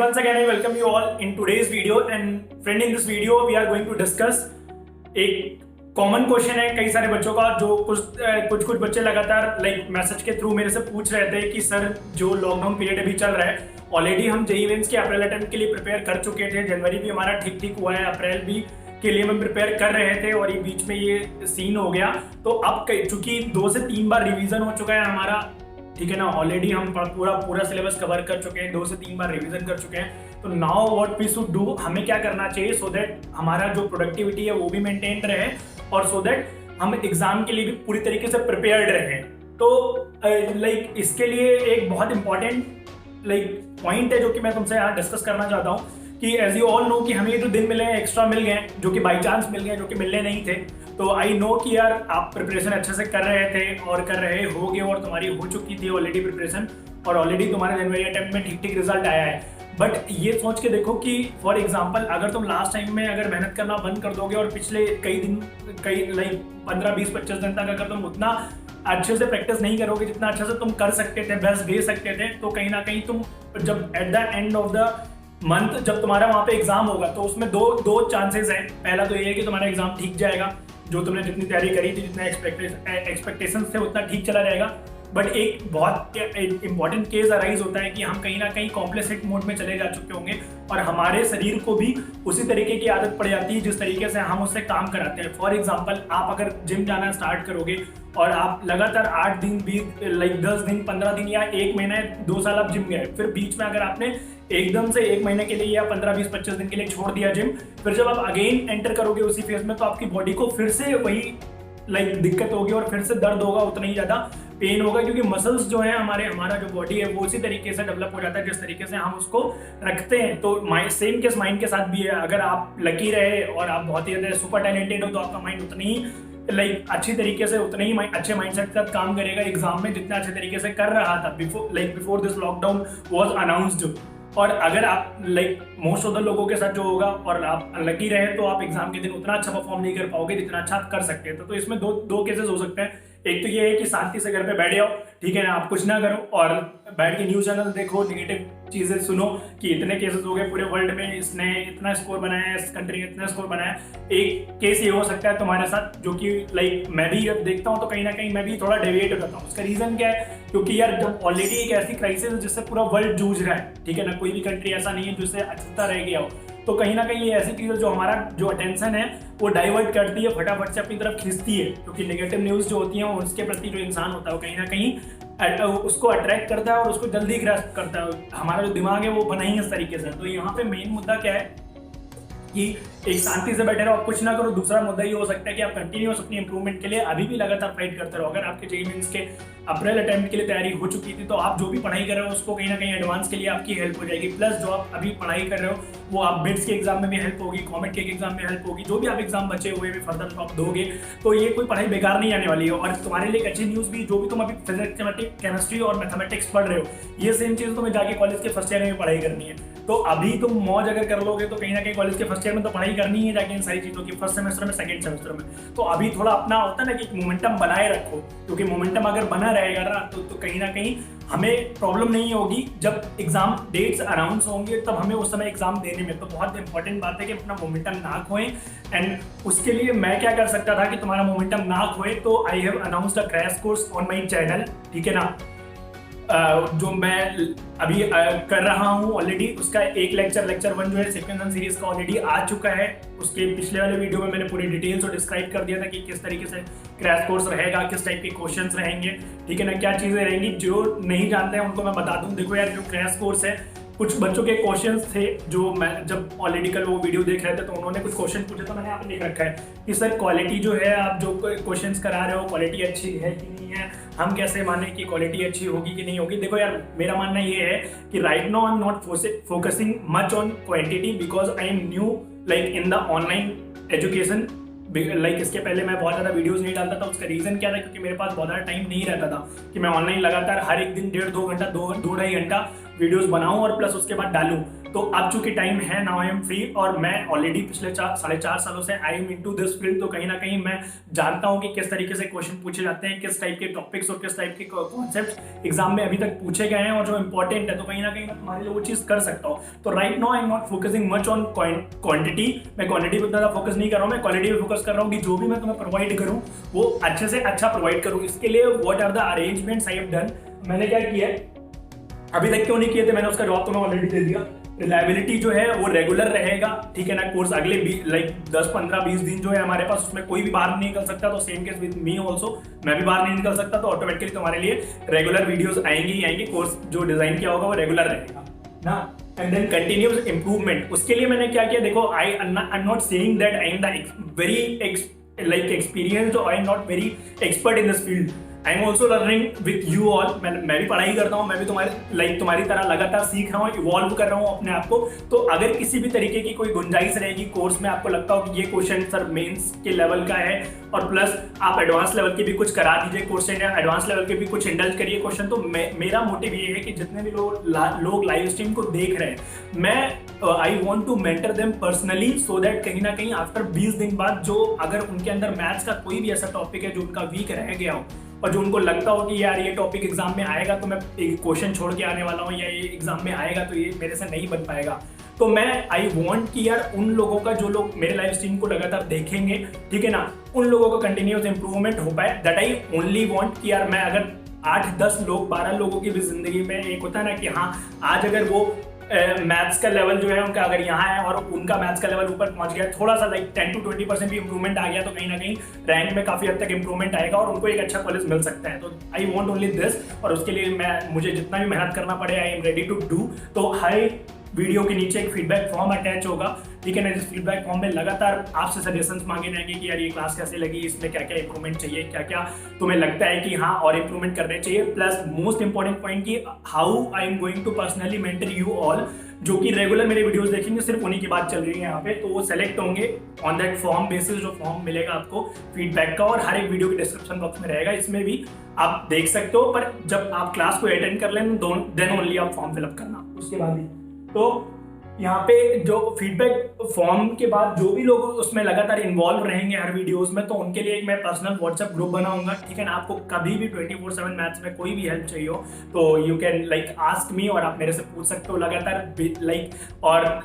once again I welcome you all in today's video and friend in this video we are going to discuss एक common question है कई सारे बच्चों का जो कुछ बच्चे लगातार मैसेज के थ्रू मेरे से पूछ रहे थे कि सर जो लॉकडाउन पीरियड अभी चल रहा है ऑलरेडी हम जेईई मेंस के अप्रैल अटेम्प्ट के लिए प्रिपेयर कर चुके थे, जनवरी भी हमारा ठीक हुआ है, अप्रैल भी के लिए हम प्रिपेयर कर रहे थे और ये बीच में ये सीन हो गया। तो अब चूंकि 2 से 3 बार रिवीजन हो चुका है हमारा, ठीक है ना, ऑलरेडी हम पूरा सिलेबस कवर कर चुके हैं, 2 से 3 बार रिवीजन कर चुके हैं। तो now what we should do, हमें क्या करना चाहिए सो दैट हमारा जो प्रोडक्टिविटी है वो भी मेंटेन रहे और सो दैट हम एग्जाम के लिए भी पूरी तरीके से प्रिपेयर्ड रहें। तो इसके लिए एक बहुत इंपॉर्टेंट पॉइंट है जो कि मैं तुमसे यहाँ डिस्कस करना चाहता हूँ कि एज यू ऑल नो कि हमें ये जो दिन मिले हैं एक्स्ट्रा मिल गए जो कि बाई चांस मिल गए, जो कि मिलने नहीं थे। तो आई नो कि यार आप प्रिपरेशन अच्छे से कर रहे थे और कर रहे होगे और तुम्हारी हो चुकी थी ऑलरेडी प्रिपरेशन और ऑलरेडी तुम्हारे जनवरी अटेम्प्ट में ठीक रिजल्ट आया है। बट ये सोच के देखो कि फॉर एग्जाम्पल अगर तुम लास्ट टाइम में अगर मेहनत करना बंद कर दोगे और पिछले कई 15, 20, 25 दिन तक अगर तुम उतना अच्छे से प्रैक्टिस नहीं करोगे जितना अच्छे से तुम कर सकते थे, बेस्ट दे सकते थे, तो कहीं ना कहीं तुम जब at the end of the month जब तुम्हारा वहाँ पे एग्जाम होगा तो उसमें दो चांसेस हैं। पहला तो ये है कि तुम्हारा एग्जाम ठीक जाएगा, जो तुमने जितनी तैयारी करी थी, जितने एक्सपेक्टेशंस थे उतना ठीक चला जाएगा। बट एक बहुत इंपॉर्टेंट केस अराइज होता है कि हम कहीं ना कहीं कॉम्प्लेक्स मोड में चले जा चुके होंगे और हमारे शरीर को भी उसी तरीके की आदत पड़ जाती है जिस तरीके से हम उससे काम कराते हैं। फॉर एग्जाम्पल आप अगर जिम जाना स्टार्ट करोगे और आप लगातार 8 दिन 10 दिन 15 दिन या 1 महीना 2 साल आप जिम गए, फिर बीच में अगर आपने एकदम से 1 महीने के लिए या 15, 20, 25 दिन के लिए छोड़ दिया जिम, फिर जब आप अगेन एंटर करोगे उसी फेज में तो आपकी बॉडी को फिर से वही दिक्कत होगी और फिर से दर्द होगा, उतना ही ज्यादा पेन होगा, क्योंकि मसल्स जो है हमारा जो बॉडी है वो उसी तरीके से डेवलप हो जाता है जिस तरीके से हम उसको रखते हैं। तो सेम केस माइंड के साथ भी है। अगर आप लकी रहे और आप बहुत ही ज्यादा सुपर टैलेंटेड हो तो आपका माइंड उतनी ही अच्छी तरीके से उतने ही अच्छे माइंडसेट के साथ काम करेगा एग्जाम में जितना अच्छे तरीके से कर रहा था before this lockdown was announced. और अगर आप मोस्ट ऑफ द लोगों के साथ जो होगा और आप लकी रहे तो आप एग्जाम के दिन उतना अच्छा परफॉर्म नहीं कर पाओगे जितना अच्छा आप कर सकते हैं। तो इसमें दो केसेस हो सकते हैं। एक तो ये है कि शांति से घर पे बैठ जाओ, ठीक है ना, आप कुछ ना करो और बैठ के न्यूज चैनल देखो, नेगेटिव चीजें सुनो कि इतने केसेस हो गए पूरे वर्ल्ड में, इसने इतना स्कोर बनाया है, इस कंट्री ने इतना स्कोर बनाया है। एक केस ये हो सकता है तुम्हारे साथ जो कि मैं भी जब देखता हूँ तो कहीं ना कहीं मैं भी थोड़ा डेविएट करता हूँ। उसका रीजन क्या है, क्योंकि यार जब ऑलरेडी एक ऐसी क्राइसिस है जिससे पूरा वर्ल्ड जूझ रहा है, ठीक है ना, कोई भी कंट्री ऐसा नहीं है जिससे अछूता रह गया हो, तो कहीं ना कहीं ये ऐसी चीज जो हमारा जो अटेंशन है वो डाइवर्ट करती है, फटाफट से अपनी तरफ खींचती है, क्योंकि नेगेटिव न्यूज जो होती है उसके प्रति जो इंसान होता है वो कहीं ना कहीं उसको अट्रैक्ट करता है और उसको जल्दी ग्रैस्प करता है। हमारा जो दिमाग है वो बना ही इस तरीके से। तो यहाँ पे मेन मुद्दा क्या है कि एक शांति से बैठे रहो, आप कुछ ना करो। दूसरा मुद्दा ये हो सकता है कि आप कंटिन्यूअस अपनी इंप्रूवमेंट के लिए अभी भी लगातार फाइट करते रहो। अगर आपके जेईई मेंस के अप्रैल अटेम्प्ट के लिए तैयारी हो चुकी थी तो आप जो भी पढ़ाई कर रहे हो उसको कहीं ना कहीं एडवांस के लिए आपकी हेल्प हो जाएगी। प्लस जो आप अभी पढ़ाई कर रहे हो वो आप बिट्स के एग्जाम में भी हेल्प होगी, कॉमेट के एग्जाम में हेल्प होगी, जो भी आप एग्जाम बचे हुए भी फर्दर आप दोगे तो ये कोई पढ़ाई बेकार नहीं आने वाली है। और तुम्हारे लिए एक अच्छी न्यूज़ भी, जो भी तुम अभी फिजिक्स, केमिस्ट्री और मैथमेटिक्स पढ़ रहे हो, ये सेम चीज़ तुम्हें जाके कॉलेज के फर्स्ट ईयर में पढ़ाई करनी है। तो अभी तुम मौज अगर कर लोगे तो कहीं ना कहीं कॉलेज के फर्स्ट ईयर में तो पढ़ाई करनी है जाके इन सारी चीज़ों की, फर्स्ट सेमेस्टर में, सेकंड सेमेस्टर में। तो अभी थोड़ा अपना होता है ना कि मोमेंटम बनाए रखो, क्योंकि मोमेंटम अगर बना रहेगा ना तो कहीं ना कहीं हमें प्रॉब्लम नहीं होगी। जब एग्जाम डेट्स अनाउंस होंगे तब हमें उस समय एग्जाम देने में, तो बहुत इंपॉर्टेंट बात है कि अपना मोमेंटम ना खोएं। एंड उसके लिए मैं क्या कर सकता था कि तुम्हारा मोमेंटम ना खोए, तो I have announced a crash course on my channel, ठीक है ना, जो मैं अभी कर रहा हूँ ऑलरेडी। उसका एक लेक्चर 1 जो है सेक्वेंस सीरीज का ऑलरेडी आ चुका है। उसके पिछले वाले वीडियो में मैंने पूरी डिटेल्स और डिस्क्राइब कर दिया था कि किस तरीके से क्रैश कोर्स रहेगा, किस टाइप के क्वेश्चंस रहेंगे, ठीक है ना, क्या चीज़ें रहेंगी। जो नहीं जानते हैं उनको मैं बता दूँ। देखो यार, जो क्रैश कोर्स है, कुछ बच्चों के क्वेश्चंस थे जो मैं जब ऑलरेडी कल वो वीडियो देख रहे थे तो उन्होंने कुछ क्वेश्चन पूछे, तो मैंने यहाँ पे लिख रखा है कि सर क्वालिटी जो है आप जो क्वेश्चंस करा रहे हो क्वालिटी अच्छी है कि नहीं है, हम कैसे माने कि क्वालिटी अच्छी होगी कि नहीं होगी। देखो यार, मेरा मानना ये है कि right now I am not focusing much on quantity because I am new in the online education. इसके पहले मैं बहुत ज़्यादा वीडियोस नहीं डालता था। उसका रीज़न क्या था, क्योंकि मेरे पास बहुत ज़्यादा टाइम नहीं रहता था कि मैं ऑनलाइन लगातार हर एक दिन 1.5-2 घंटा 2-2.5 घंटा वीडियोस बनाऊं और प्लस उसके बाद डालूं। तो अब चूंकि टाइम है, नाउ आई एम फ्री, और मैं ऑलरेडी पिछले 4.5 सालों से I am into this field, तो कहीं ना कहीं मैं जानता हूँ कि किस तरीके से क्वेश्चन पूछे जाते हैं, किस टाइप के टॉपिक्स और किस टाइप के कॉन्सेप्ट एग्जाम में अभी तक पूछे गए हैं और जो इंपॉर्टेंट है, तो कहीं ना कहीं मैं तुम्हारे लिए वो चीज कर सकता हूँ। तो right now I am not focusing much on quantity, मैं क्वांटिटी पर ज्यादा फोकस नहीं कर रहा हूँ, मैं क्वालिटी पे फोकस कर रहा हूँ कि जो भी मैं तुम्हें प्रोवाइड करूँ वो अच्छे से अच्छा प्रोवाइड करूँ। इसके लिए what are the arrangements I have done, मैंने क्या किया है, अभी तक क्यों नहीं किए थे, मैंने उसका जवाब तुम्हें ऑलरेडी दे दिया। रिलायबिलिटी जो है वो रेगुलर रहेगा, ठीक है ना। कोर्स अगले 10, 15, 20 दिन जो है हमारे पास, उसमें कोई भी बाहर नहीं निकल सकता, तो same case with me also, मैं भी बाहर नहीं निकल सकता, तो ऑटोमेटिकली तुम्हारे लिए रेगुलर वीडियोस आएंगी ही आएंगी। कोर्स जो डिजाइन किया होगा वो रेगुलर रहेगा ना। एंड देन कंटिन्यूअस इंप्रूवमेंट, उसके लिए मैंने क्या किया, देखो I am not saying that I am the very experienced, I am not very expert in this field, I am also learning with you all. मैं भी पढ़ाई करता हूँ, मैं भी तुम्हारी तरह लगातार सीख रहा हूँ, इवॉल्व कर रहा हूँ अपने आप को। तो अगर किसी भी तरीके की कोई गुंजाइश रहेगी कोर्स में, आपको लगता हो कि ये क्वेश्चन सर मेंस के लेवल का है और प्लस आप एडवांस लेवल के भी कुछ करा दीजिए क्वेश्चन, या एडवांस लेवल के भी कुछ इंडल्ज करिए क्वेश्चन, तो मेरा मोटिव ये है कि जितने भी लोग लाइव स्ट्रीम को देख रहे हैं, मैं I want to mentor them personally, so that कहीं ना कहीं आफ्टर 20 दिन बाद जो अगर उनके अंदर मैथ्स का कोई भी ऐसा टॉपिक है जो उनका वीक रह गया हो और जो उनको लगता हो कि यार ये टॉपिक एग्जाम में आएगा तो मैं एक क्वेश्चन छोड़ के आने वाला हूँ, या ये एग्जाम में आएगा तो ये मेरे से नहीं बन पाएगा, तो मैं आई वॉन्ट कि यार उन लोगों का, जो लोग मेरे लाइव स्ट्रीम को लगातार देखेंगे, ठीक है ना, उन लोगों का कंटिन्यूअस इंप्रूवमेंट हो पाए। दैट आई ओनली वॉन्ट कि यार मैं अगर 8, 10 लोग, 12 लोगों की भी जिंदगी में एक होता है ना कि हाँ आज अगर वो मैथ्स का लेवल जो है उनका अगर यहाँ है और उनका मैथ्स का लेवल ऊपर पहुंच गया, थोड़ा सा 10 to 20% भी इंप्रूवमेंट आ गया, तो कहीं ना कहीं रैंक में काफी हद तक इंप्रूवमेंट आएगा और उनको एक अच्छा कॉलेज मिल सकता है। तो आई वांट ओनली दिस, और उसके लिए मुझे जितना भी मेहनत करना पड़े I am ready to do. तो हर वीडियो के नीचे एक फीडबैक फॉर्म अटैच होगा, ठीक है ना। इस फीडबैक फॉर्म में लगातार आपसे सजेशंस मांगे जाएंगे कि यार ये क्लास कैसे लगी, इसमें क्या क्या इंप्रूवमेंट चाहिए, क्या क्या तुम्हें लगता है कि हाँ और इंप्रूवमेंट करने चाहिए, प्लस मोस्ट इंपॉर्टेंट पॉइंट कि how I am going to personally mentor you all, जो कि रेगुलर मेरे वीडियोस देखेंगे, सिर्फ उन्हीं की बात चल रही है यहाँ पे, तो वो सेलेक्ट होंगे ऑन दैट फॉर्म बेसिस, जो फॉर्म मिलेगा आपको फीडबैक का, और हर एक वीडियो के डिस्क्रिप्शन बॉक्स में रहेगा, इसमें भी आप देख सकते हो। पर जब आप क्लास को अटेंड कर लें देन ओनली आप फॉर्म फिलअप करना, उसके बाद ही। तो यहाँ पे जो फीडबैक फॉर्म के बाद जो भी लोग उसमें लगातार इन्वॉल्व रहेंगे हर वीडियोस में, तो उनके लिए एक मैं पर्सनल व्हाट्सएप ग्रुप बनाऊंगा, ठीक है ना। आपको कभी भी 24/7 मैथ्स में कोई भी हेल्प चाहिए हो तो you can like ask me, और आप मेरे से पूछ सकते हो लगातार और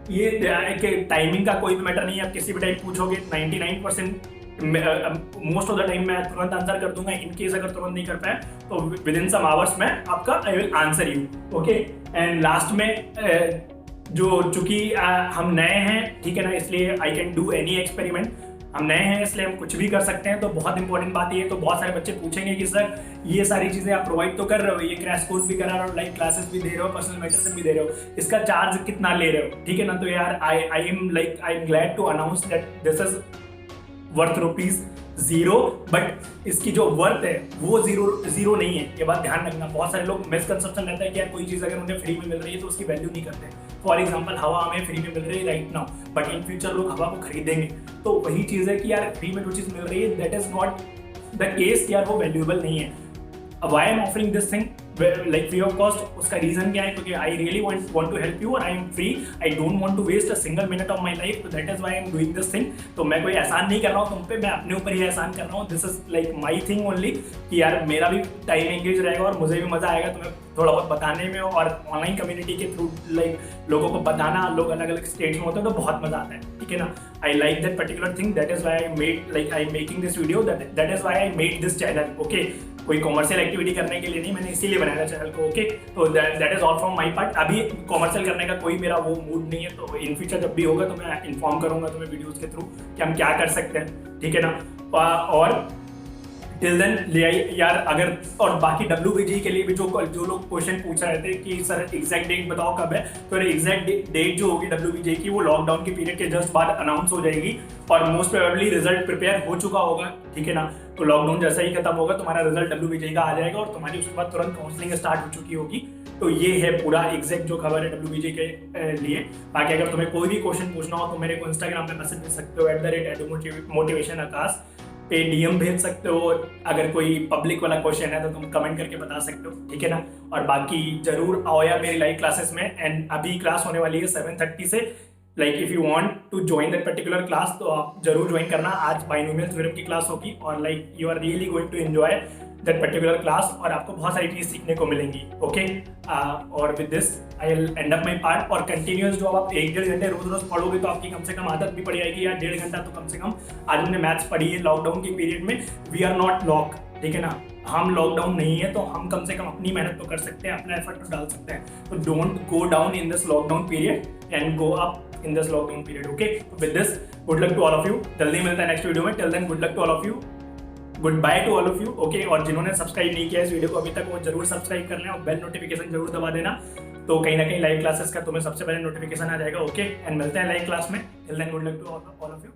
ये टाइमिंग का कोई भी मैटर नहीं है, आप किसी भी टाइम पूछोगे 99% मोस्ट ऑफ द टाइम मैं तुरंत आंसर कर दूंगा। इन केस अगर तुरंत नहीं कर पाए तो विद इन सम आवर्स में आपका I will answer you, okay. And last में जो चूंकि हम नए हैं, ठीक है ना, इसलिए I can do any experiment, हम नए हैं इसलिए हम कुछ भी कर सकते हैं। तो बहुत इंपॉर्टेंट बात ये है, तो बहुत सारे बच्चे पूछेंगे कि सर ये सारी चीजें आप प्रोवाइड तो कर रहे हो, ये क्रैश कोर्स भी करा रहे हो, लाइव क्लासेस भी दे रहे हो, पर्सनल मेंटरशिप भी दे रहे हो, इसका चार्ज कितना ले रहे हो, ठीक है ना। तो यार I am glad to announce that this is worth ₹0, but इसकी जो वर्थ है वो जीरो नहीं है, ये बात ध्यान रखना। बहुत सारे लोग मिसकंसेप्शन रहता है कि यार कोई चीज़ अगर उन्हें फ्री में मिल रही है तो उसकी वैल्यू नहीं करते। फॉर एग्जांपल हवा हमें फ्री में मिल रही है right now, but in future लोग हवा को खरीदेंगे, तो वही चीज़ है कि यार फ्री में जो चीज़ मिल रही है that is not the case, यार वो वैल्यूएबल नहीं है। Why I am offering this thing like free of cost, उसका रीजन क्या है, क्योंकि I really want to help you और I am free, I don't want to waste a single minute of my life, तो that is why I am doing this thing. तो मैं कोई एहसान नहीं कर रहा हूँ तुम पे, मैं अपने ऊपर ही एहसान कर रहा हूँ। This is like my thing only कि यार मेरा भी टाइम एंगेज रहेगा और मुझे भी मजा आएगा तुम्हें थोड़ा बहुत बताने में, और ऑनलाइन कम्युनिटी के थ्रू लाइक लोगों को बताना, लोग अलग अलग स्टेट्स में होते हैं तो बहुत मजा आता है, ठीक है ना। I like that particular thing, that is why I am making this video, that is why I made this channel, okay. कोई कॉमर्शियल एक्टिविटी करने के लिए नहीं, मैंने इसीलिए बनाया चैनल को, ओके। तो that is all from my part. अभी कॉमर्शियल करने का कोई मेरा वो मूड नहीं है, तो इन फ्यूचर जब भी होगा तो मैं इन्फॉर्म करूंगा तुम्हें वीडियोस के थ्रू कि हम क्या कर सकते हैं, ठीक है ना। और टिल देन ले आई यार, अगर और बाकी WBG के लिए भी जो लोग क्वेश्चन पूछ रहे थे कि सर एग्जैक्ट डेट बताओ कब है, तो एग्जैक्ट डेट जो होगी WBG की वो लॉकडाउन के पीरियड के जस्ट बाद अनाउंस हो जाएगी, और मोस्ट प्रोबेबली रिजल्ट प्रिपेयर हो चुका होगा, ठीक है ना। तो लॉकडाउन जैसा ही खत्म होगा तुम्हारा रिजल्ट WBG का आ जाएगा और तुम्हारी उसके बाद तुरंत काउंसलिंग स्टार्ट हो चुकी होगी। तो ये है पूरा एग्जैक्ट जो खबर है WBG के लिए। बाकी अगर तुम्हें कोई भी क्वेश्चन पूछना हो तो मेरे को इंस्टाग्राम पे मैसेज दे सकते हो @motivation akash, पे डीएम भेज सकते हो। अगर कोई पब्लिक वाला क्वेश्चन है तो तुम कमेंट करके बता सकते हो, ठीक है ना। और बाकी जरूर आओ यार मेरी लाइव क्लासेस में। एंड अभी क्लास होने वाली है 7:30 से। Like if you want to join that particular class तो आप जरूर ज्वाइन करना। आज बाइनोमियल थ्योरम की क्लास होगी और like you are really going to enjoy that particular class और आपको बहुत सारी चीज़ सीखने को मिलेंगी। ओके और with this I will and up my part. और कंटिन्यूस जो आप 1-1.5 घंटे रोज रोज पढ़ोगे तो आपकी कम से कम आदत भी पड़ जाएगी यार। 1.5 घंटा तो कम से कम। आज हमने मैथ्स पढ़ी है लॉकडाउन के पीरियड में। वी आर नॉट लॉक, ठीक है ना। हम लॉकडाउन नहीं है तो हम कम से कम अपनी मेहनत तो कर सकते हैं, अपना एफर्ट तो डाल सकते हैं। तो don't go down in this lockdown period and go up in this lockdown period. Okay, with this good luck to all of you. जल्दी मिलता है नेक्स्ट वीडियो में। Till then good luck to all of you, goodbye to all of you. Okay, और जिन्होंने subscribe नहीं किया इस video को अभी तक वो जरूर सब्सक्राइब कर लें और बेल नोटिफिकेशन जरूर दबा देना। तो कहीं ना कहीं लाइव क्लासेस का तुम्हें सबसे पहले नोटिफिकेशन आ जाएगा। ओके, एंड मिलते हैं लाइव क्लास में। Till then good luck to all of you.